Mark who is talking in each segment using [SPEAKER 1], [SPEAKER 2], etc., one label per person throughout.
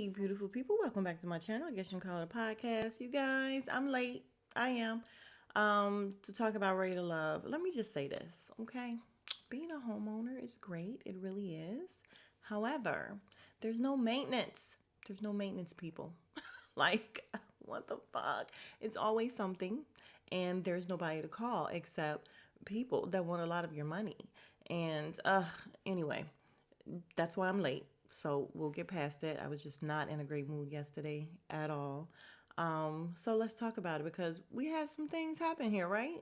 [SPEAKER 1] beautiful people. Welcome back to my channel. I guess you can call it a podcast. You guys, I'm late. I am. To talk about Ready to Love. Let me just say this, okay? Being a homeowner is great. It really is. However, there's no maintenance. There's no maintenance, people. Like, what the fuck? It's always something, and there's nobody to call except people that want a lot of your money. And anyway, that's why I'm late. So we'll get past it. I was just not in a great mood yesterday at all. So let's talk about it because we had some things happen here, right?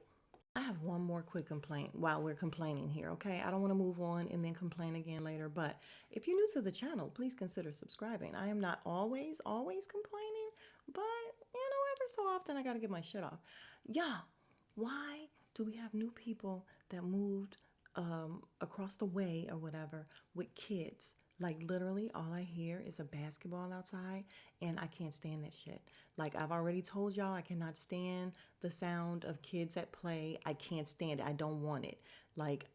[SPEAKER 1] I have one more quick complaint while we're complaining here, okay? I don't want to move on and then complain again later, but if you're new to the channel, please consider subscribing. I am not always complaining, but every so often I got to get my shit off. Yeah, why do we have new people that moved across the way or whatever with kids? Like literally all I hear is a basketball outside and I can't stand that shit. Like I've already told y'all I cannot stand the sound of kids at play. I can't stand it. I don't want it. Like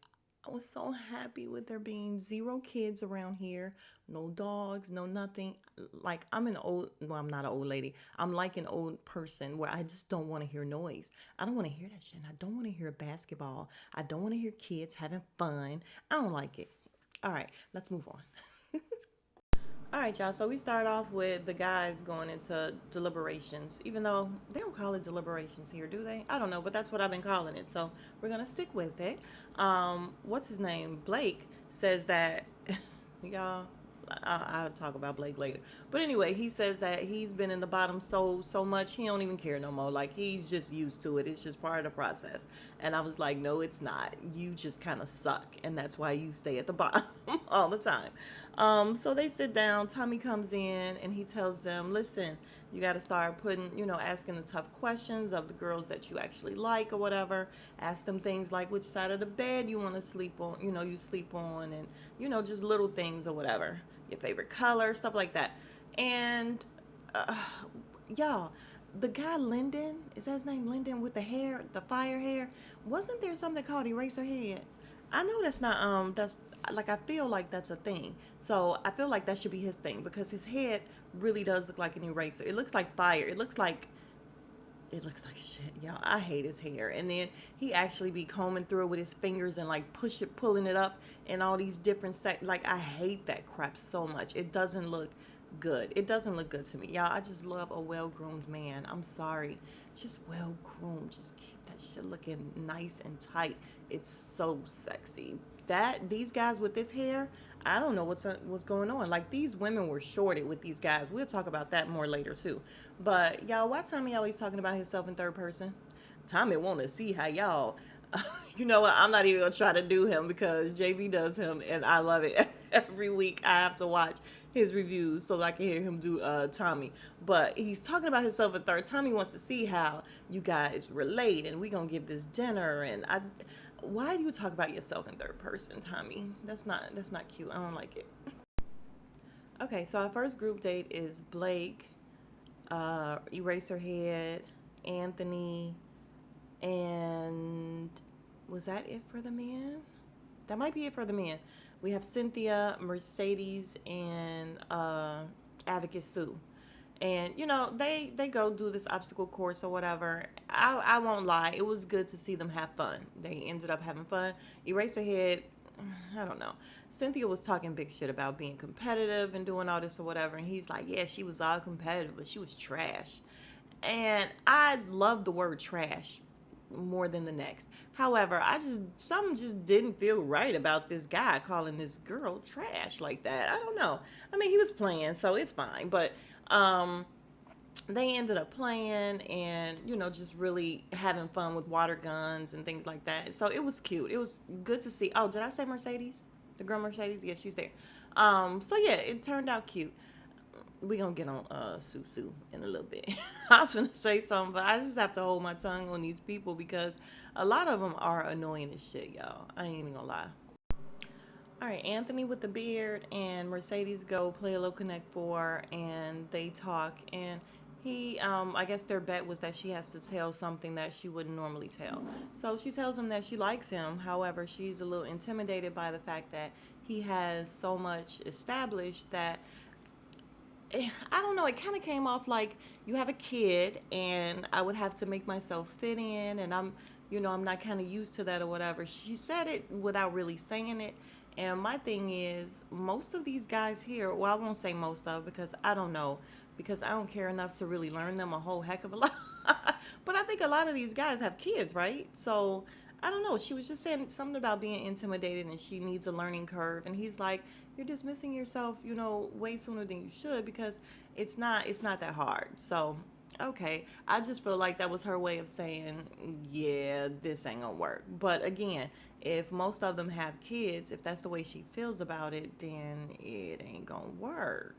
[SPEAKER 1] I was so happy with there being zero kids around here, no dogs, no nothing. Like I'm not an old lady. I'm like an old person where I just don't want to hear noise. I don't want to hear that shit. I don't want to hear basketball. I don't want to hear kids having fun. I don't like it. All right, let's move on. All right, y'all. So we start off with the guys going into deliberations, even though they don't call it deliberations here, do they? I don't know, but that's what I've been calling it. So we're gonna stick with it. What's his name? Blake says that y'all. I'll talk about Blake later. But anyway, he says that he's been in the bottom so much he don't even care no more. Like he's just used to it. It's just part of the process. And I was like, no, it's not. You just kind of suck, and that's why you stay at the bottom all the time. So they sit down. Tommy comes in and he tells them, listen, you got to start putting, asking the tough questions of the girls that you actually like or whatever. Ask them things like which side of the bed you want to sleep on, you sleep on, and, just little things or whatever. Your favorite color, stuff like that. And, uh, y'all, the guy Lyndon, is that his name, Lyndon, with the hair, the fire hair? Wasn't there something called Eraserhead? I know that's like I feel like that's a thing. So I feel like that should be his thing because his head really does look like an eraser. It looks like fire. It looks like shit, y'all. I hate his hair. And then he actually be combing through it with his fingers and like pulling it up and all these different like I hate that crap so much. It doesn't look good. It doesn't look good to me. Y'all, I just love a well-groomed man. I'm sorry. Just well-groomed. Just keep that shit looking nice and tight. It's so sexy. These guys with this hair, I don't know what's going on. Like these women were shorted with these guys. We'll talk about that more later too. But y'all, why Tommy always talking about himself in third person? Tommy want to see how y'all. You know what? I'm not even gonna try to do him because JV does him, and I love it. Every week I have to watch his reviews so that I can hear him do Tommy. But he's talking about himself in third. Tommy wants to see how you guys relate, and we gonna give this dinner. And I, why do you talk about yourself in third person, Tommy? That's not cute. I don't like it. Okay, so our first group date is Blake, Eraserhead, Anthony, and was that it for the men? That might be it for the men. We have Cynthia, Mercedes, and Advocate Sue. And they go do this obstacle course or whatever. I won't lie, it was good to see them have fun. They ended up having fun. Eraserhead, I don't know. Cynthia was talking big shit about being competitive and doing all this or whatever, and he's like, yeah, she was all competitive, but she was trash. And I love the word trash more than the next. However, something just didn't feel right about this guy calling this girl trash like that. I don't know. I mean, he was playing, so it's fine. But they ended up playing and just really having fun with water guns and things like that. So it was cute. It was good to see. Oh, did I say Mercedes? The girl Mercedes? Yeah, she's there. So yeah, it turned out cute. We gonna get on Susu in a little bit. I was gonna say something, but I just have to hold my tongue on these people because a lot of them are annoying as shit, y'all. I ain't even gonna lie. All right, Anthony with the beard and Mercedes go play a little Connect Four, and they talk. And I guess their bet was that she has to tell something that she wouldn't normally tell. So she tells him that she likes him. However, she's a little intimidated by the fact that he has so much established that I don't know. It kind of came off like you have a kid, and I would have to make myself fit in, and I'm not kind of used to that or whatever. She said it without really saying it. And my thing is, most of these guys here, well, I won't say most of because I don't know, because I don't care enough to really learn them a whole heck of a lot. But I think a lot of these guys have kids, right? So I don't know. She was just saying something about being intimidated and she needs a learning curve. And he's like, you're dismissing yourself, way sooner than you should because it's not that hard. So, okay. I just feel like that was her way of saying, yeah, this ain't gonna work. But again, if most of them have kids, if that's the way she feels about it, then it ain't gonna work.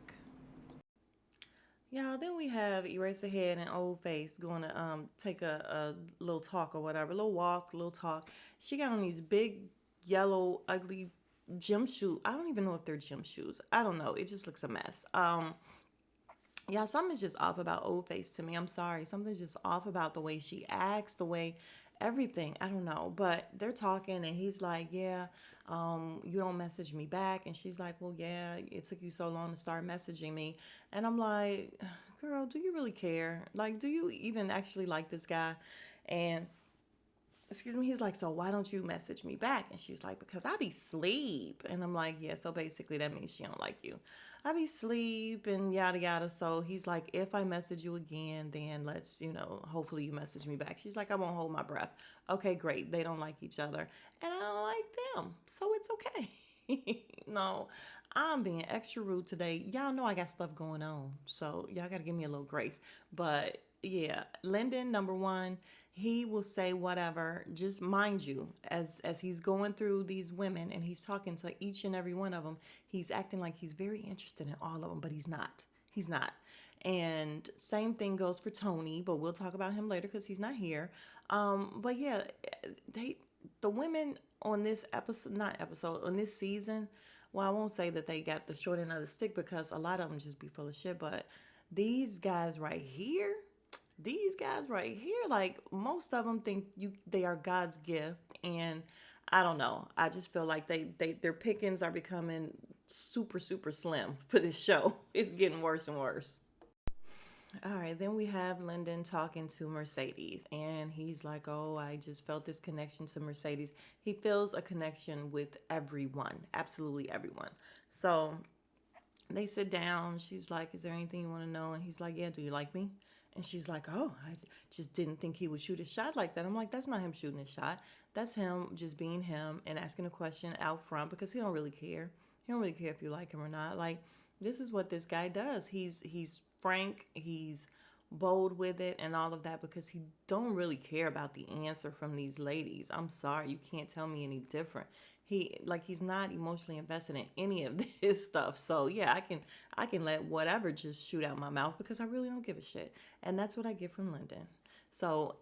[SPEAKER 1] Yeah, then we have Eraserhead and Old Face going to take a little talk or whatever, a little walk, a little talk. She got on these big, yellow, ugly gym shoes. I don't even know if they're gym shoes. I don't know. It just looks a mess. Yeah, something's just off about Old Face to me. I'm sorry. Something's just off about the way she acts, the way everything. I don't know. But they're talking and he's like, yeah, you don't message me back. And she's like, well, yeah, it took you so long to start messaging me. And I'm like, girl, do you really care? Like, do you even actually like this guy? And excuse me, he's like, so why don't you message me back? And she's like, because I be sleep. And I'm like, yeah, so basically that means she don't like you. I be sleep and yada yada. So he's like, if I message you again, then let's, hopefully you message me back. She's like, I won't hold my breath. Okay, great. They don't like each other. And I don't like them. So it's okay. No, I'm being extra rude today. Y'all know I got stuff going on. So y'all gotta give me a little grace. But yeah, Lyndon, number one, he will say whatever. Just mind you, as he's going through these women and he's talking to each and every one of them, he's acting like he's very interested in all of them, but he's not. He's not. And same thing goes for Tony, but we'll talk about him later because he's not here. But yeah, they the women on this episode, not episode, on this season. Well, I won't say that they got the short end of the stick because a lot of them just be full of shit. But these guys right here, like most of them think they are God's gift, and I don't know. I just feel like their pickings are becoming super super slim for this show. It's getting worse and worse. All right, then we have Lyndon talking to Mercedes, and he's like, oh, I just felt this connection to Mercedes. He feels a connection with everyone, absolutely everyone. So they sit down. She's like, is there anything you want to know? And he's like, yeah, do you like me? And she's like, oh, I just didn't think he would shoot a shot like that. I'm like, that's not him shooting a shot. That's him just being him and asking a question out front because he don't really care. He don't really care if you like him or not. Like, this is what this guy does. He's frank. He's bold with it and all of that because he don't really care about the answer from these ladies. I'm sorry, you can't tell me any different. He's not emotionally invested in any of this stuff. So yeah, I can let whatever just shoot out my mouth because I really don't give a shit. And that's what I get from Lyndon. So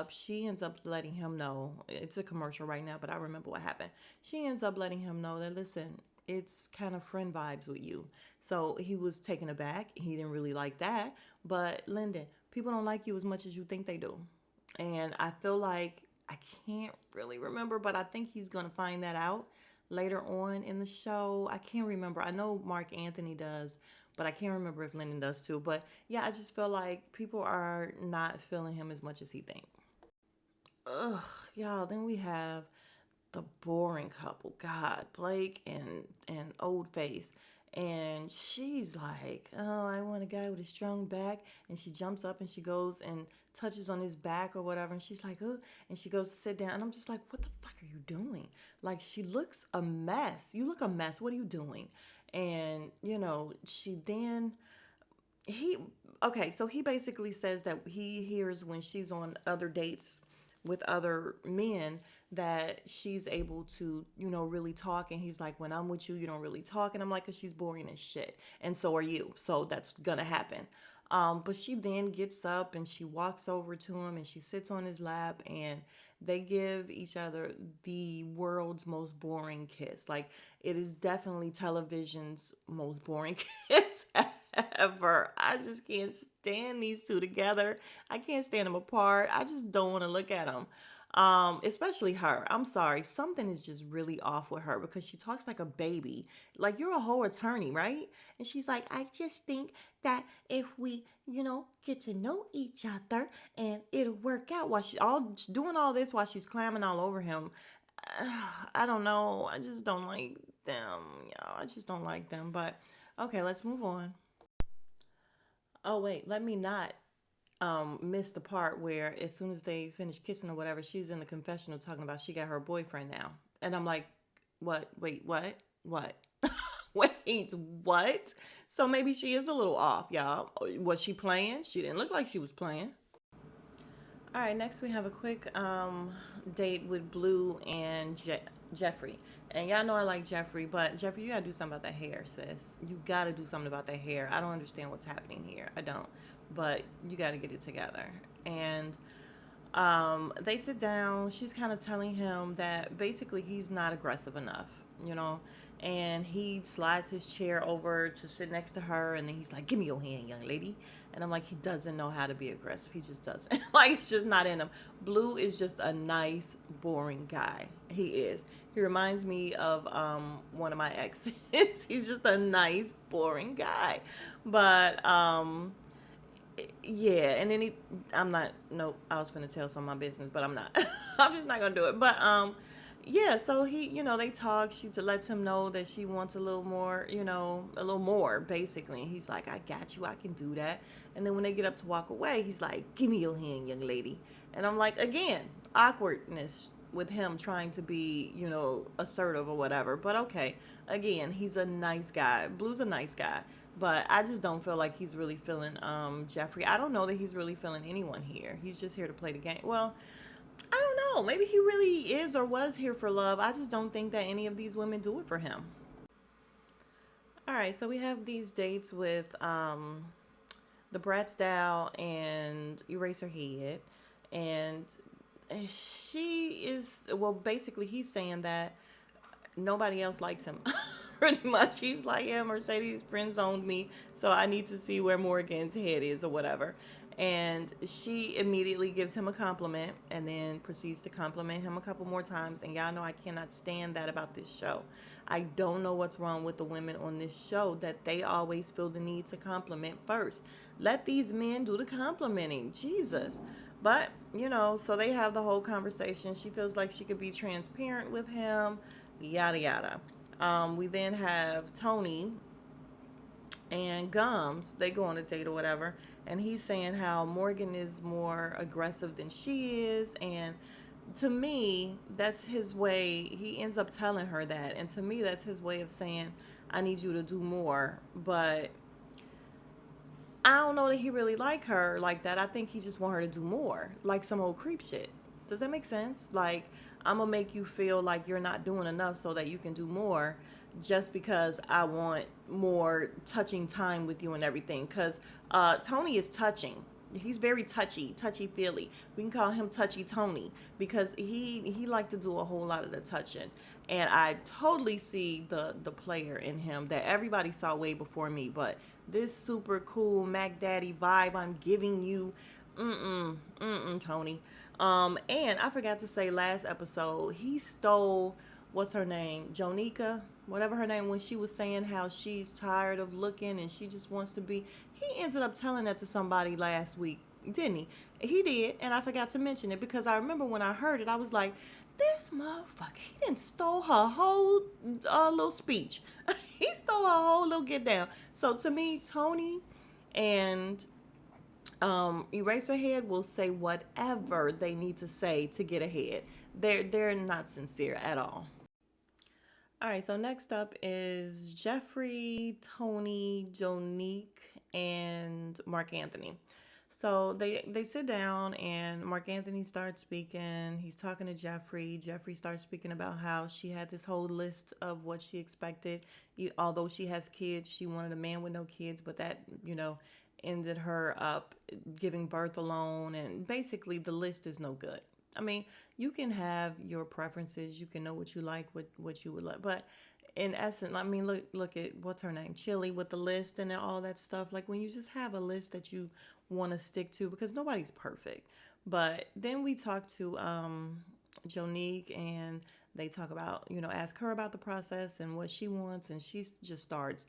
[SPEAKER 1] she ends up letting him know, it's a commercial right now, but I remember what happened. She ends up letting him know that, listen, it's kind of friend vibes with you. So he was taken aback. He didn't really like that. But Lyndon, people don't like you as much as you think they do. And I feel like I can't really remember, but I think he's going to find that out later on in the show. I can't remember. I know Mark Anthony does, but I can't remember if Lyndon does too. But yeah, I just feel like people are not feeling him as much as he thinks. Ugh, y'all. Then we have the boring couple. God, Blake and Old Face. And she's like, oh, I want a guy with a strong back. And she jumps up and she goes and touches on his back or whatever. And she's like, oh, and she goes to sit down. And I'm just like, what the fuck are you doing? Like, she looks a mess. You look a mess. What are you doing? And, she then he okay, so he basically says that he hears when she's on other dates with other men that she's able to, really talk. And he's like, when I'm with you, you don't really talk. And I'm like, because she's boring as shit. And so are you. So that's gonna happen. But she then gets up and she walks over to him and she sits on his lap and they give each other the world's most boring kiss. Like, it is definitely television's most boring kiss ever. I just can't stand these two together. I can't stand them apart. I just don't want to look at them. Especially her. I'm sorry, something is just really off with her because she talks like a baby. Like, you're a whole attorney, right? And she's like, I just think that if we, get to know each other and it'll work out, while she all doing all this while she's clamming all over him. I don't know. I just don't like them. I just don't like them. But okay, let's move on. Oh wait, let me not miss the part where as soon as they finish kissing or whatever, she's in the confessional talking about she got her boyfriend now. And I'm like, what? Wait, what? What? Wait, what? So maybe she is a little off, y'all. Was she playing? She didn't look like she was playing. All right, next we have a quick date with Blue and Jeffrey. And y'all know I like Jeffrey, but Jeffrey, you gotta do something about that hair, sis. You gotta do something about that hair. I don't understand what's happening here. I don't. But you gotta get it together. And they sit down. She's kind of telling him that basically he's not aggressive enough, you know. And he slides his chair over to sit next to her, and then he's like, "Give me your hand, young lady." And I'm like, he doesn't know how to be aggressive. He just doesn't. Like, it's just not in him. Blue is just a nice, boring guy. He is. He reminds me of one of my exes. He's just a nice, boring guy. But yeah, and then I'm not, nope, I was gonna tell some of my business, but I'm not. I'm just not gonna do it. But yeah, so he, they talk. She lets him know that she wants a little more, a little more, basically. And he's like, I got you, I can do that. And then when they get up to walk away, he's like, give me your hand, young lady. And I'm like, again, awkwardness with him trying to be, assertive or whatever. But okay, again, he's a nice guy. Blue's a nice guy. But I just don't feel like he's really feeling Jeffrey. I don't know that he's really feeling anyone here. He's just here to play the game. Well, I don't know. Maybe he really is or was here for love. I just don't think that any of these women do it for him. All right, so we have these dates with the Bratz Dow and Eraserhead. And she is, well, basically, he's saying that nobody else likes him. Pretty much. He's like, yeah, Mercedes friend zoned me, so I need to see where Morgan's head is or whatever. And she immediately gives him a compliment and then proceeds to compliment him a couple more times. And y'all know I cannot stand that about this show. I don't know what's wrong with the women on this show that they always feel the need to compliment first. Let these men do the complimenting. Jesus. But, so they have the whole conversation. She feels like she could be transparent with him, yada, yada. We then have Tony and Gums. They go on a date or whatever. And he's saying how Morgan is more aggressive than she is. And to me, that's his way. He ends up telling her that. And to me, that's his way of saying, I need you to do more. But I don't know that he really like her like that. I think he just want her to do more, like some old creep shit. Does that make sense? Like, I'm gonna make you feel like you're not doing enough so that you can do more, just because I want more touching time with you and everything. Cause Tony is touching. He's very touchy feely. We can call him Touchy Tony because he liked to do a whole lot of the touching, and I totally see the player in him that everybody saw way before me. But this super cool Mac Daddy vibe I'm giving you, Tony. And I forgot to say last episode he stole what's her name, Jonika, whatever her name, when she was saying how she's tired of looking and she just wants to be. He ended up telling that to somebody last week, didn't he? He did, and I forgot to mention it because I remember when I heard it, I was like, this motherfucker, he didn't stole her whole little speech. He stole her whole little get down. So to me, Tony and Eraserhead will say whatever they need to say to get ahead. They're not sincere at all. All right, so next up is Jeffrey, Tony, Jonique, and Mark Anthony. So they sit down and Mark Anthony starts speaking. He's talking to Jeffrey. Jeffrey starts speaking about how she had this whole list of what she expected. Although she has kids, she wanted a man with no kids, but that, ended her up giving birth alone. And basically, the list is no good. I mean, you can have your preferences. You can know what you like, what you would like. But in essence, I mean, look at what's her name, Chili, with the list and all that stuff. Like when you just have a list that you want to stick to, because nobody's perfect. But then we talked to Jonique, and they talk about, ask her about the process and what she wants, and she just starts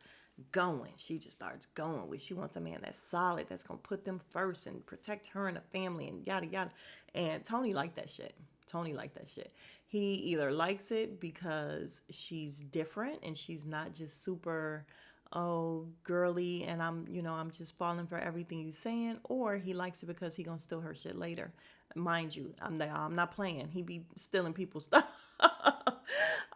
[SPEAKER 1] going. She just starts going with, she wants a man that's solid, that's gonna put them first and protect her and the family and yada yada. And Tony liked that shit. Tony liked that shit. He either likes it because she's different and she's not just super, oh, girly, and I'm just falling for everything you saying, or he likes it because he gonna steal her shit later. Mind you, I'm not playing. He be stealing people's stuff.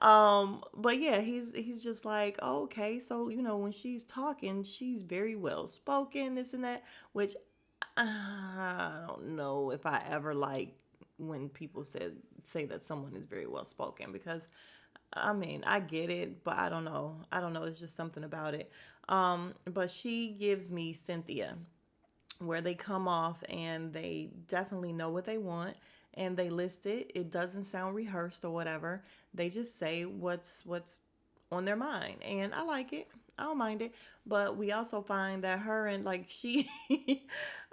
[SPEAKER 1] But yeah, he's just like, oh, okay, so when she's talking, she's very well spoken, this and that, which I don't know if I ever like when people say that someone is very well spoken, because I mean, I get it, but I don't know. I don't know. It's just something about it. But she gives me Cynthia, where they come off and they definitely know what they want and they list it. It doesn't sound rehearsed or whatever. They just say what's on their mind. And I like it. I don't mind it. But we also find that her and like she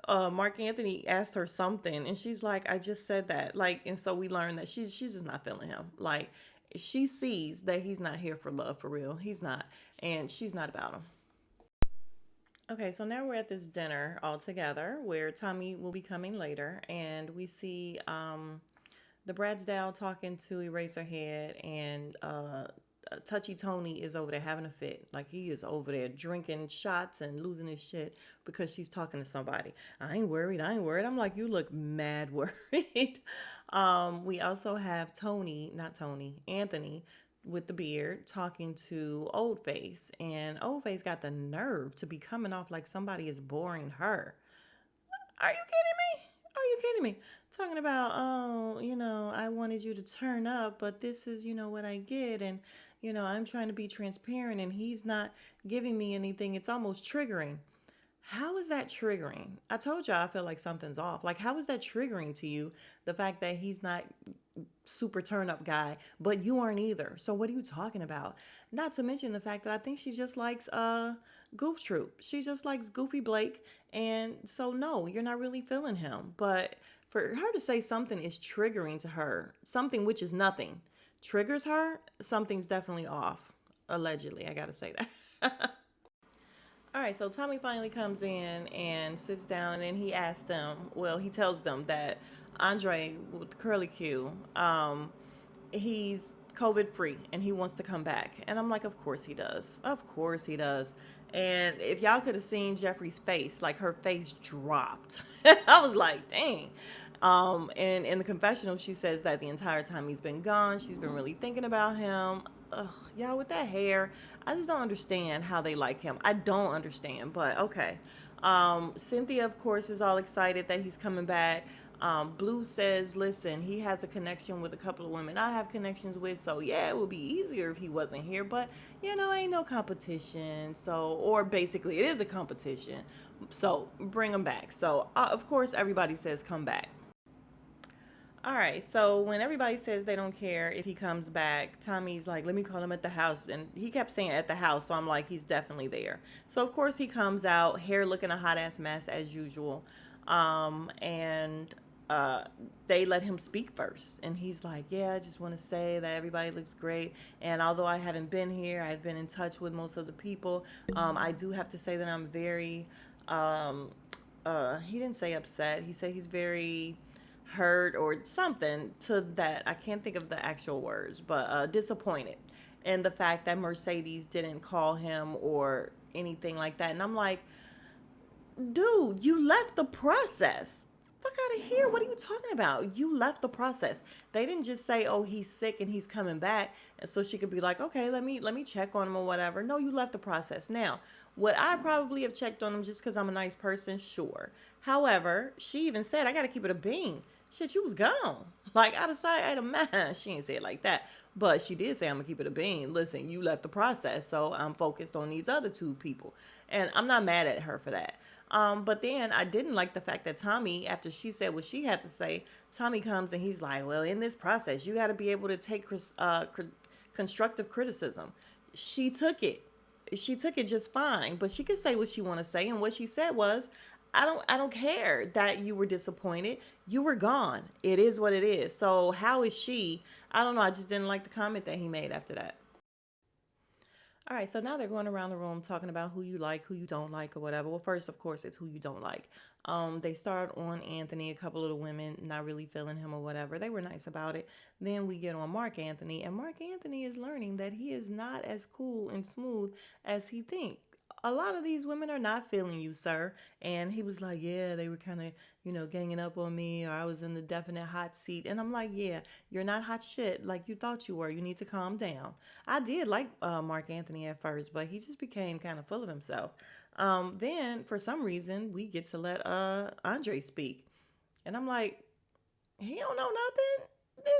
[SPEAKER 1] Mark Anthony asked her something and she's like, I just said that. Like, and so we learned that she's just not feeling him. Like, she sees that he's not here for love for real. He's not. And she's not about him. Okay, so now we're at this dinner all together where Tommy will be coming later, and we see the Bradsdale talking to Eraserhead, and Touchy Tony is over there having a fit. Like, he is over there drinking shots and losing his shit because she's talking to somebody. I ain't worried. I ain't worried. I'm like, you look mad worried. We also have not Tony, Anthony with the beard talking to Old Face, and Old Face got the nerve to be coming off like somebody is boring her. Are you kidding me? Are you kidding me? Talking about, oh, I wanted you to turn up, but this is, what I get. And, I'm trying to be transparent and he's not giving me anything. It's almost triggering. How is that triggering? I told you I feel like something's off. Like, how is that triggering to you? The fact that he's not super turn up guy, but you aren't either. So what are you talking about? Not to mention the fact that I think she just likes Goof Troop. She just likes Goofy Blake, and so no, you're not really feeling him. But for her to say something is triggering to her, something which is nothing, triggers her, something's definitely off. Allegedly, I gotta say that. All right, so Tommy finally comes in and sits down, and he asks them. Well, he tells them that Andre with the curly Q, he's COVID free and he wants to come back. And I'm like, of course he does. Of course he does. And if y'all could have seen Jeffrey's face, like her face dropped. I was like, dang. And in the confessional, she says that the entire time he's been gone, she's been really thinking about him. Ugh, y'all, with that hair, I just don't understand how they like him. I don't understand, but okay. Cynthia, of course, is all excited that he's coming back. Blue says, listen, he has a connection with a couple of women I have connections with, so yeah, it would be easier if he wasn't here, but ain't no competition. So, or basically, it is a competition. So, bring him back. So, of course, everybody says come back. All right, so when everybody says they don't care if he comes back, Tommy's like, let me call him at the house. And he kept saying at the house, so I'm like, he's definitely there. So, of course, he comes out, hair looking a hot ass mess as usual. And they let him speak first. And he's like, yeah, I just want to say that everybody looks great. And although I haven't been here, I've been in touch with most of the people. I do have to say that I'm very, he didn't say upset. He said he's very hurt or something to that. I can't think of the actual words, but disappointed in the fact that Mercedes didn't call him or anything like that. And I'm like, dude, you left the process. Fuck out of here. What are you talking about? You left the process. They didn't just say, oh, he's sick and he's coming back. And so she could be like, okay, let me check on him or whatever. No, you left the process. Now, would I probably have checked on him just because I'm a nice person? Sure. However, she even said, I got to keep it a bean. Shit, you was gone. Like, out of sight, out of mind. She ain't say it like that. But she did say, I'm going to keep it a bean. Listen, you left the process, so I'm focused on these other two people. And I'm not mad at her for that. But then I didn't like the fact that Tommy, after she said what she had to say, Tommy comes and he's like, well, in this process, you got to be able to take constructive criticism. She took it. She took it just fine, but she could say what she want to say. And what she said was, I don't care that you were disappointed. You were gone. It is what it is. So how is she? I don't know. I just didn't like the comment that he made after that. All right, so now they're going around the room talking about who you like, who you don't like, or whatever. Well, first, of course, it's who you don't like. They start on Anthony, a couple of the women not really feeling him or whatever. They were nice about it. Then we get on Mark Anthony, and Mark Anthony is learning that he is not as cool and smooth as he thinks. A lot of these women are not feeling you, sir. And he was like, yeah, they were kind of, ganging up on me, or I was in the definite hot seat. And I'm like, yeah, you're not hot shit like you thought you were. You need to calm down. I did like Mark Anthony at first, but he just became kind of full of himself. Then, for some reason, we get to let Andre speak. And I'm like, he don't know nothing.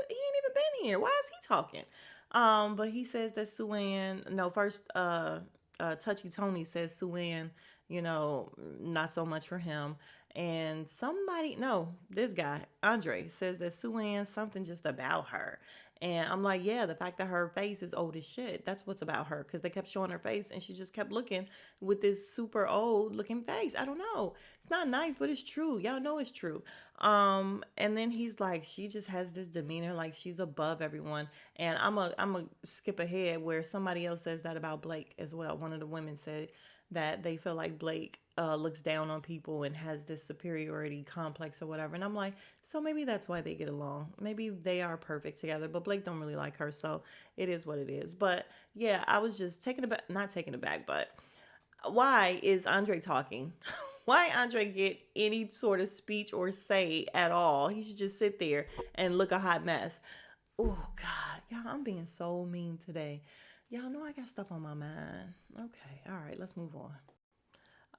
[SPEAKER 1] He ain't even been here. Why is he talking? But he says that Suan, no, first, Touchy Tony says Suan, not so much for him. And somebody, no, this guy, Andre, says that Suan, something just about her. And I'm like, yeah, the fact that her face is old as shit, that's what's about her. Because they kept showing her face and she just kept looking with this super old looking face. I don't know. It's not nice, but it's true. Y'all know it's true. And then he's like, she just has this demeanor like she's above everyone. And I'm a skip ahead where somebody else says that about Blake as well. One of the women said that they feel like Blake looks down on people and has this superiority complex or whatever. And I'm like, so maybe that's why they get along. Maybe they are perfect together, but Blake don't really like her, so it is what it is. But yeah, I was just taken aback, not taken aback, but why is Andre talking? Why Andre get any sort of speech or say at all? He should just sit there and look a hot mess. Oh God, y'all, I'm being so mean today. Y'all know I got stuff on my mind. Okay, all right, let's move on.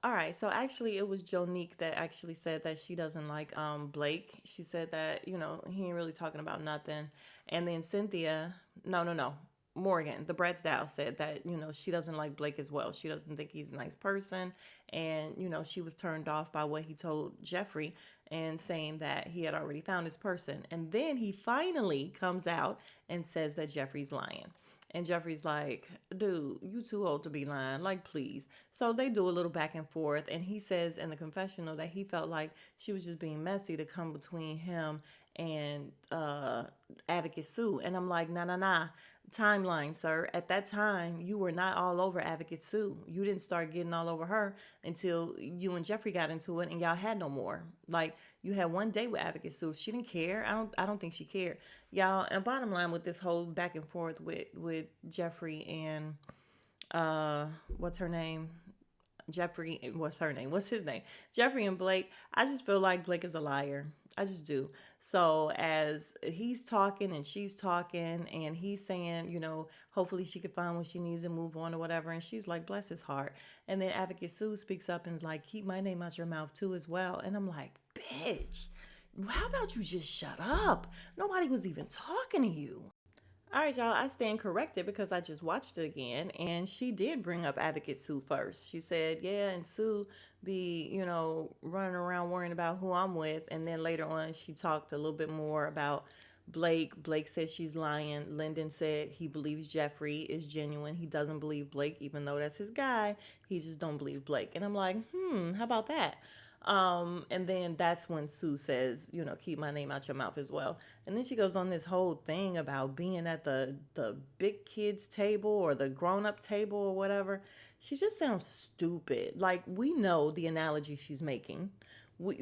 [SPEAKER 1] All right, so actually, it was Jonique that actually said that she doesn't like Blake. She said that he ain't really talking about nothing, and then Cynthia, no, Morgan, the Bratz Dow said that she doesn't like Blake as well. She doesn't think he's a nice person, and she was turned off by what he told Jeffrey and saying that he had already found his person, and then he finally comes out and says that Jeffrey's lying. And Jeffrey's like, dude, you too old to be lying. Like, please. So they do a little back and forth. And he says in the confessional that he felt like she was just being messy to come between him and Advocate Sue. And I'm like, nah, nah, nah. Timeline, sir. At that time, you were not all over Advocate Sue. You didn't start getting all over her until you and Jeffrey got into it and y'all had no more. Like, you had one day with Advocate Sue. She didn't care. I don't think she cared. Y'all, and bottom line with this whole back and forth with Jeffrey and what's her name? Jeffrey, what's her name? What's his name? Jeffrey and Blake. I just feel like Blake is a liar. I just do. So as he's talking and she's talking and he's saying, hopefully she could find what she needs and move on or whatever. And she's like, bless his heart. And then Advocate Sue speaks up and is like, keep my name out your mouth too as well. And I'm like, bitch, how about you just shut up? Nobody was even talking to you. All right, y'all, I stand corrected because I just watched it again and she did bring up Advocate Sue first. She said, yeah, and Sue be, running around worrying about who I'm with. And then later on, she talked a little bit more about Blake. Blake said she's lying. Lyndon said he believes Jeffrey is genuine. He doesn't believe Blake, even though that's his guy. He just don't believe Blake. And I'm like, how about that? And then that's when Sue says, keep my name out your mouth as well. And then she goes on this whole thing about being at the big kids table or the grown up table or whatever. She just sounds stupid. Like, we know the analogy she's making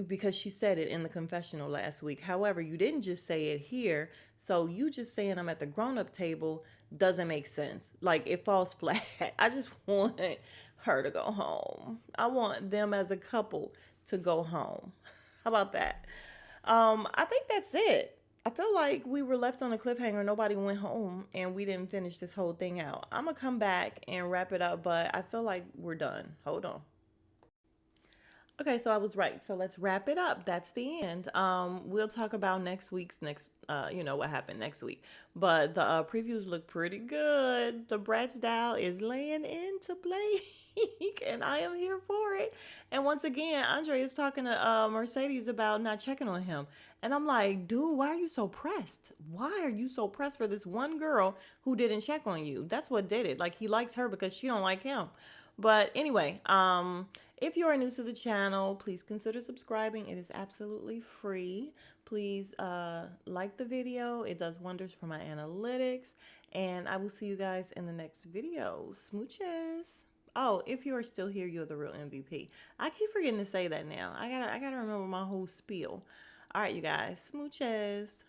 [SPEAKER 1] because she said it in the confessional last week. However, you didn't just say it here. So you just saying I'm at the grown up table doesn't make sense. Like, it falls flat. I just want her to go home. I want them as a couple to go home. How about that? I think that's it. I feel like we were left on a cliffhanger. Nobody went home and we didn't finish this whole thing out. I'm going to come back and wrap it up, but I feel like we're done. Hold on. Okay, so I was right. So let's wrap it up. That's the end. We'll talk about what happened next week. But the previews look pretty good. The Bratz Dow is laying into Blake, and I am here for it. And once again, Andre is talking to Mercedes about not checking on him. And I'm like, dude, why are you so pressed? Why are you so pressed for this one girl who didn't check on you? That's what did it. Like, he likes her because she don't like him. But anyway, If you are new to the channel, please consider subscribing. It is absolutely free. Please like the video. It does wonders for my analytics. And I will see you guys in the next video. Smooches. Oh, if you are still here, you're the real MVP. I keep forgetting to say that now. I gotta remember my whole spiel. All right, you guys. Smooches.